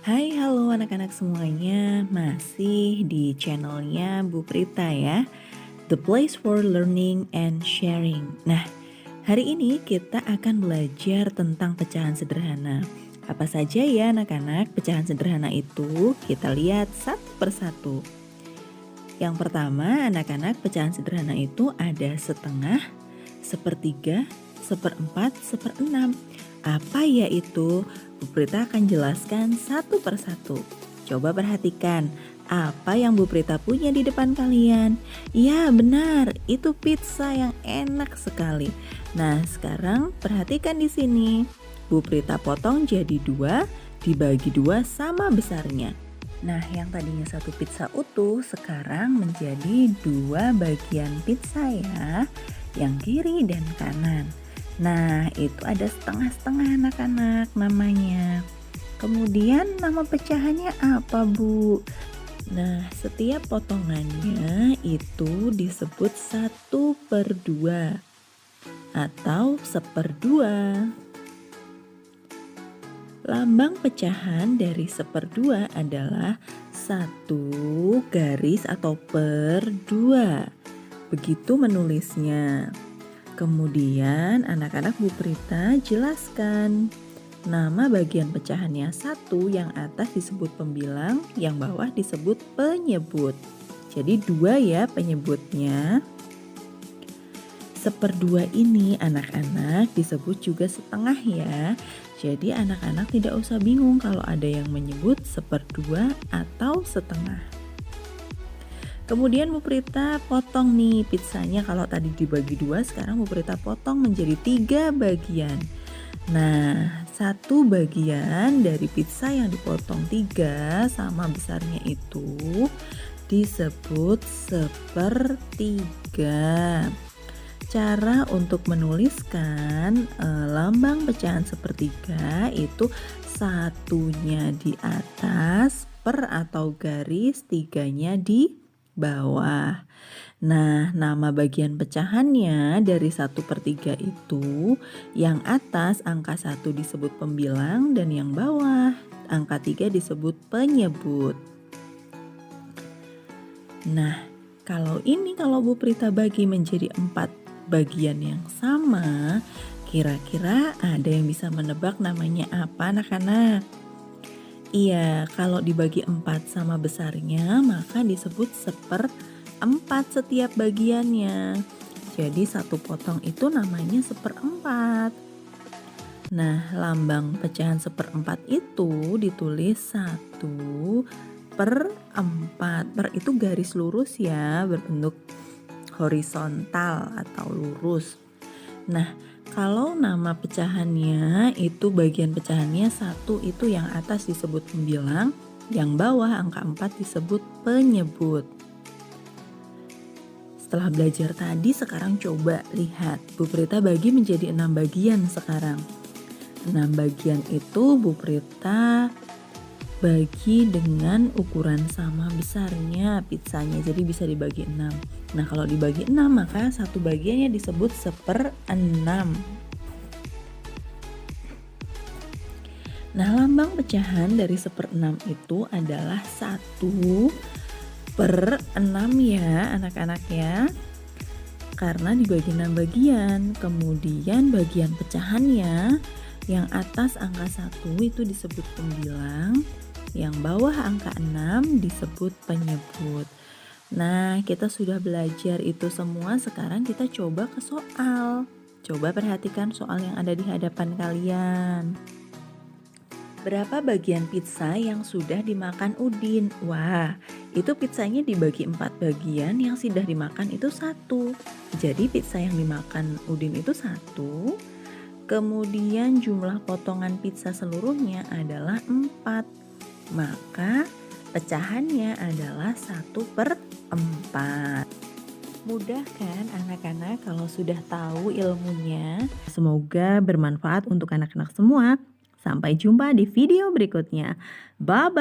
Hai, halo anak-anak semuanya, masih di channelnya Bu Prita ya, The Place for Learning and Sharing. Nah, hari ini kita akan belajar tentang pecahan sederhana. Apa saja ya anak-anak pecahan sederhana itu? Kita lihat satu persatu. Yang pertama, anak-anak pecahan sederhana itu ada setengah, sepertiga, seperempat, seperenam. Apa ya itu? Bu Prita akan jelaskan satu persatu. Coba perhatikan, apa yang Bu Prita punya di depan kalian? Ya benar, itu pizza yang enak sekali. Nah sekarang perhatikan di sini. Bu Prita potong jadi dua, dibagi dua sama besarnya. Nah yang tadinya satu pizza utuh sekarang menjadi dua bagian pizza ya, yang kiri dan kanan. Nah, itu ada setengah-setengah anak-anak namanya. Kemudian nama pecahannya apa, Bu? Nah, setiap potongannya itu disebut 1/2 atau 1/2. Lambang pecahan dari 1/2 adalah 1 garis atau per 2. Begitu menulisnya. Kemudian anak-anak Bu Prita jelaskan. Nama bagian pecahannya 1, yang atas disebut pembilang, yang bawah disebut penyebut. Jadi 2 ya penyebutnya. 1/2 ini anak-anak disebut juga setengah ya. Jadi anak-anak tidak usah bingung kalau ada yang menyebut 1/2 atau setengah. Kemudian Bu Prita potong nih pizzanya, kalau tadi dibagi 2, sekarang Bu Prita potong menjadi 3 bagian. Nah, 1 bagian dari pizza yang dipotong 3 sama besarnya itu disebut 1/3. Cara untuk menuliskan lambang pecahan 1/3 itu satunya di atas per atau garis, 3-nya di bawah. Nah, nama bagian pecahannya dari 1/3 itu, yang atas angka 1 disebut pembilang dan yang bawah angka 3 disebut penyebut. Nah, kalau Bu Prita bagi menjadi 4 bagian yang sama, kira-kira ada yang bisa menebak namanya apa anak-anak? Iya, kalau dibagi 4 sama besarnya maka disebut 1/4 setiap bagiannya. Jadi satu potong itu namanya 1/4. Nah, lambang pecahan 1/4 itu ditulis 1/4. Per itu garis lurus ya, berbentuk horizontal atau lurus. Nah, kalau nama pecahannya itu bagian pecahannya 1 itu yang atas disebut pembilang, yang bawah angka 4 disebut penyebut. Setelah belajar tadi, sekarang coba lihat. Bu Prita bagi menjadi 6 bagian sekarang. 6 bagian itu Bu Prita bagi dengan ukuran sama besarnya pizzanya, jadi bisa dibagi 6. Nah, kalau dibagi 6 maka satu bagiannya disebut 1/6. Nah, lambang pecahan dari 1/6 itu adalah 1/6 ya anak-anak ya. Karena dibagi 6 bagian. Kemudian bagian pecahannya yang atas angka 1 itu disebut pembilang, yang bawah angka 6 disebut penyebut. Nah, kita sudah belajar itu semua, sekarang kita coba ke soal. Coba perhatikan soal yang ada di hadapan kalian. Berapa bagian pizza yang sudah dimakan Udin? Wah, itu pizzanya dibagi 4 bagian, yang sudah dimakan itu 1. Jadi pizza yang dimakan Udin itu 1. Kemudian jumlah potongan pizza seluruhnya adalah 4. Maka pecahannya adalah 1/4. Mudah kan anak-anak kalau sudah tahu ilmunya? Semoga bermanfaat untuk anak-anak semua. Sampai jumpa di video berikutnya. Bye-bye.